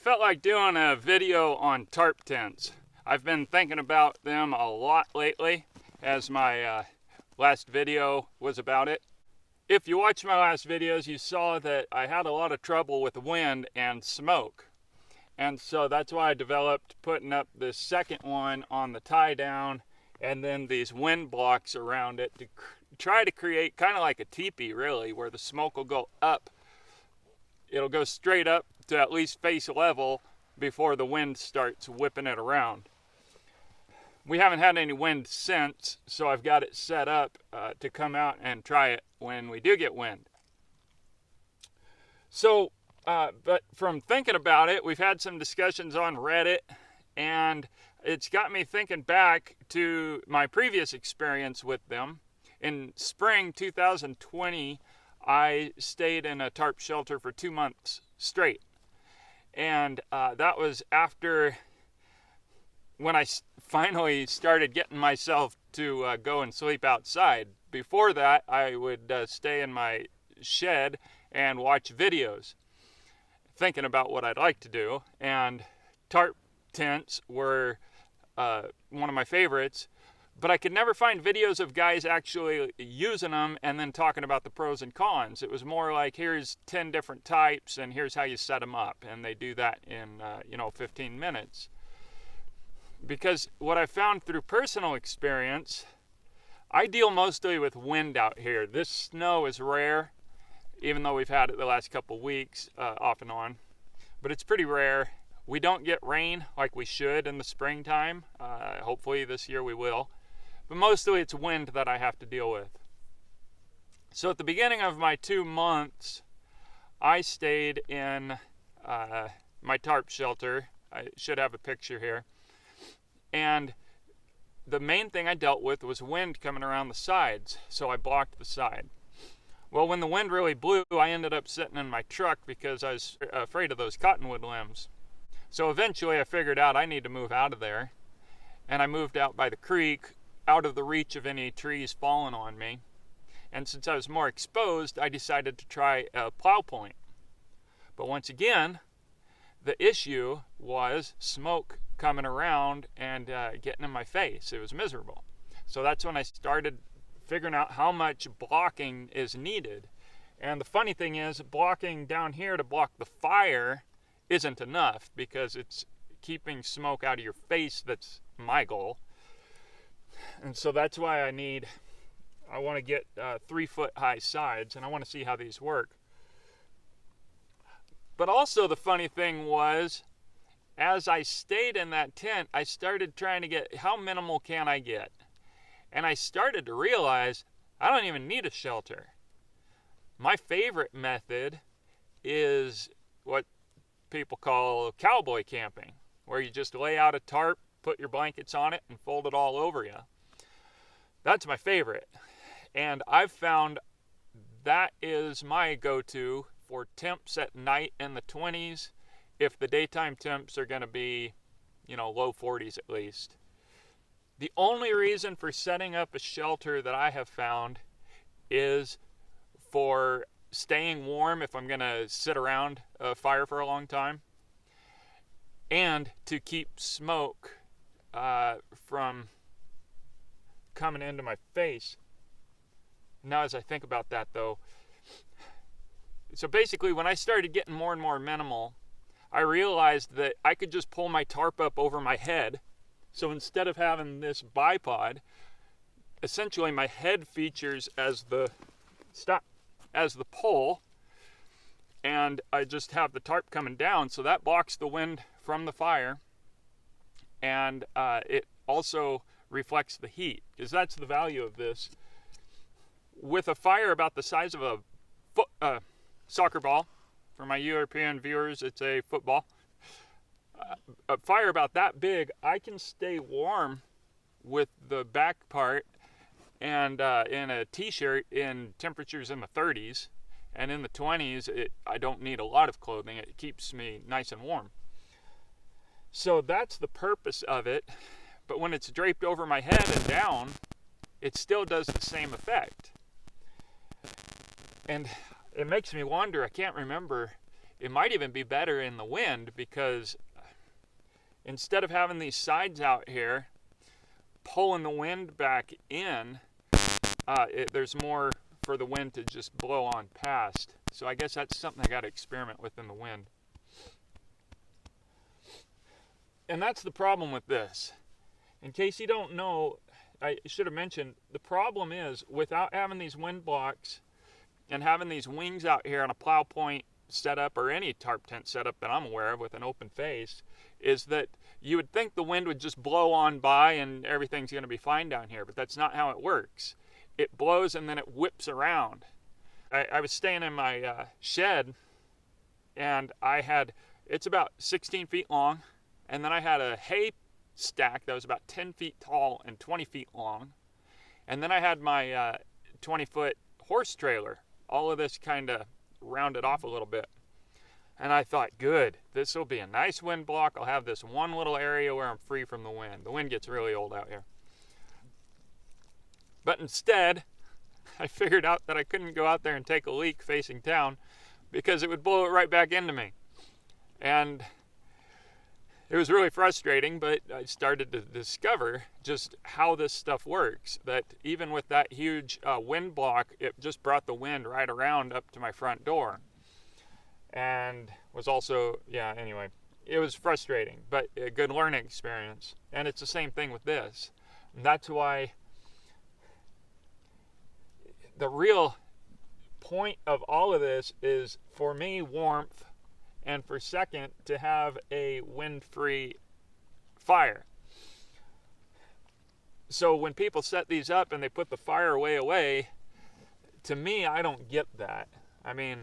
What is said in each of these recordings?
felt like doing a video on tarp tents. I've been thinking about them a lot lately, as my last video was about it. If you watched my last videos, you saw that I had a lot of trouble with wind and smoke. And so that's why I developed putting up this second one on the tie down and then these wind blocks around it to try to create kind of like a teepee, really, where the smoke will go up. It'll go straight up to at least face level before the wind starts whipping it around. We haven't had any wind since, so I've got it set up to come out and try it when we do get wind. So, but from thinking about it, we've had some discussions on Reddit, and it's got me thinking back to my previous experience with them. In spring 2020, I stayed in a tarp shelter for 2 months straight. And that was after when I finally started getting myself to go and sleep outside. Before that, I would stay in my shed and watch videos, thinking about what I'd like to do. And tarp tents were one of my favorites, but I could never find videos of guys actually using them and then talking about the pros and cons. It was more like, here's 10 different types and here's how you set them up. And they do that in, 15 minutes. Because what I found through personal experience, I deal mostly with wind out here. This snow is rare, even though we've had it the last couple weeks off and on. But it's pretty rare. We don't get rain like we should in the springtime. Hopefully this year we will. But mostly it's wind that I have to deal with. So at the beginning of my 2 months, I stayed in my tarp shelter. I should have a picture here. And the main thing I dealt with was wind coming around the sides, so I blocked the side. Well, when the wind really blew, I ended up sitting in my truck because I was afraid of those cottonwood limbs. So eventually I figured out I need to move out of there. And I moved out by the creek, out of the reach of any trees falling on me. And since I was more exposed, I decided to try a plow point. But once again, the issue was smoke coming around and getting in my face. It was miserable. So that's when I started figuring out how much blocking is needed. And the funny thing is, blocking down here to block the fire isn't enough, because it's keeping smoke out of your face that's my goal. And so that's why I want to get 3-foot high sides, and I want to see how these work. But also the funny thing was, as I stayed in that tent, I started trying to get, how minimal can I get? And I started to realize I don't even need a shelter. My favorite method is what people call cowboy camping, where you just lay out a tarp, put your blankets on it, and fold it all over you. That's my favorite. And I've found that is my go-to for temps at night in the 20s, if the daytime temps are going to be, low 40s at least. The only reason for setting up a shelter that I have found is for staying warm if I'm going to sit around a fire for a long time, and to keep smoke from coming into my face. Now, as I think about that, though, so basically when I started getting more and more minimal, I realized that I could just pull my tarp up over my head. So instead of having this bipod, essentially my head features as the pole, and I just have the tarp coming down, so that blocks the wind from the fire, and it also reflects the heat, because that's the value of this. With a fire about the size of a soccer ball, for my European viewers, it's a football. A fire about that big, I can stay warm with the back part and in a t-shirt in temperatures in the 30s, and in the 20s I don't need a lot of clothing. It keeps me nice and warm. So that's the purpose of it. But when it's draped over my head and down, it still does the same effect. And it makes me wonder, I can't remember it might even be better in the wind, because instead of having these sides out here pulling the wind back in, there's more for the wind to just blow on past. So I guess that's something I got to experiment with in the wind. And that's the problem with this. In case you don't know, I should have mentioned, the problem is, without having these wind blocks and having these wings out here on a plow point setup, or any tarp tent setup that I'm aware of with an open face, is that you would think the wind would just blow on by and everything's going to be fine down here, but that's not how it works. It blows and then it whips around. I was staying in my shed, and it's about 16 feet long, and then I had a hay stack that was about 10 feet tall and 20 feet long, and then I had my 20-foot horse trailer. All of this kind of rounded off a little bit, and I thought, good, this will be a nice wind block. I'll have this one little area where I'm free from the wind. The wind gets really old out here. But instead, I figured out that I couldn't go out there and take a leak facing town, because it would blow it right back into me. And it was really frustrating, but I started to discover just how this stuff works. That even with that huge wind block, it just brought the wind right around up to my front door. And was also, anyway, it was frustrating, but a good learning experience. And it's the same thing with this. And that's why the real point of all of this is, for me, warmth, and for second, to have a wind-free fire. So when people set these up and they put the fire way away, to me, I don't get that. I mean,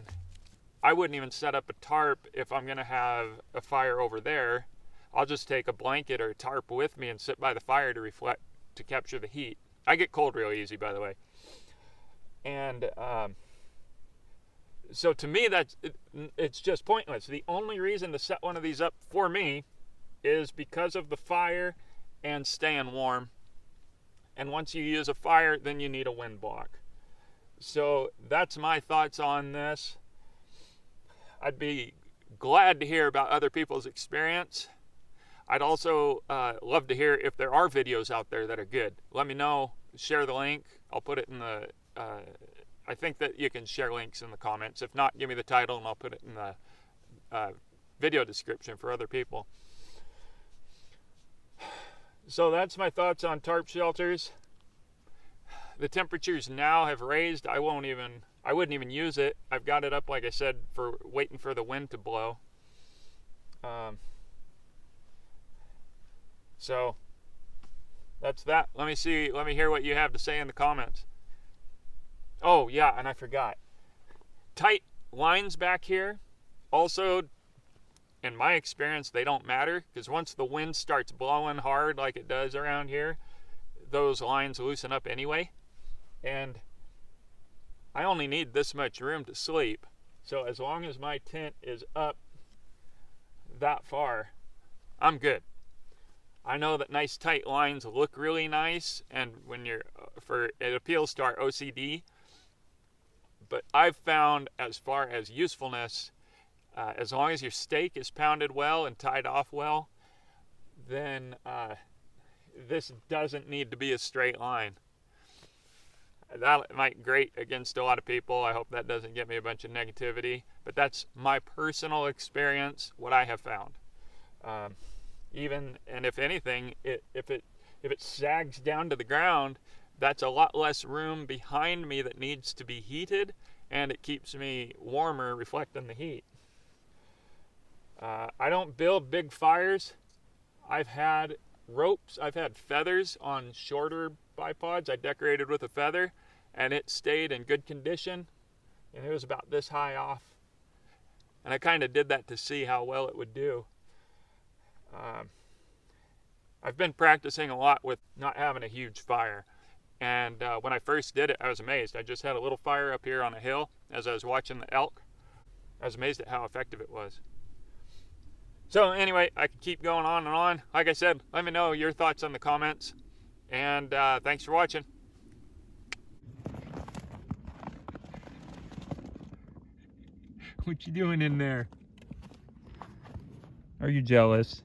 I wouldn't even set up a tarp if I'm going to have a fire over there. I'll just take a blanket or a tarp with me and sit by the fire to capture the heat. I get cold real easy, by the way. And so to me, it's just pointless. The only reason to set one of these up for me is because of the fire and staying warm. And once you use a fire, then you need a wind block. So that's my thoughts on this. I'd be glad to hear about other people's experience. I'd also love to hear if there are videos out there that are good. Let me know. Share the link. I'll put it in the I think that you can share links in the comments. If not, give me the title and I'll put it in the video description for other people. So that's my thoughts on tarp shelters. The temperatures now have raised. I wouldn't even use it. I've got it up, like I said, for waiting for the wind to blow. So that's that. Let me hear what you have to say in the comments. Oh, yeah, and I forgot. Tight lines back here, also, in my experience, they don't matter, because once the wind starts blowing hard like it does around here, those lines loosen up anyway. And I only need this much room to sleep. So as long as my tent is up that far, I'm good. I know that nice tight lines look really nice, and when it appeals to our OCD. But I've found, as far as usefulness, as long as your stake is pounded well and tied off well, then this doesn't need to be a straight line. That might grate against a lot of people. I hope that doesn't get me a bunch of negativity. But that's my personal experience, what I have found. And if anything, if it sags down to the ground, that's a lot less room behind me that needs to be heated, and it keeps me warmer, reflecting the heat. I don't build big fires. I've had ropes, I've had feathers on shorter bipods. I decorated with a feather, and it stayed in good condition, and it was about this high off. And I kind of did that to see how well it would do. I've been practicing a lot with not having a huge fire. And when I first did it, I was amazed. I just had a little fire up here on a hill as I was watching the elk. I was amazed at how effective it was. So anyway, I could keep going on and on. Like I said, let me know your thoughts in the comments. And thanks for watching. What you doing in there? Are you jealous?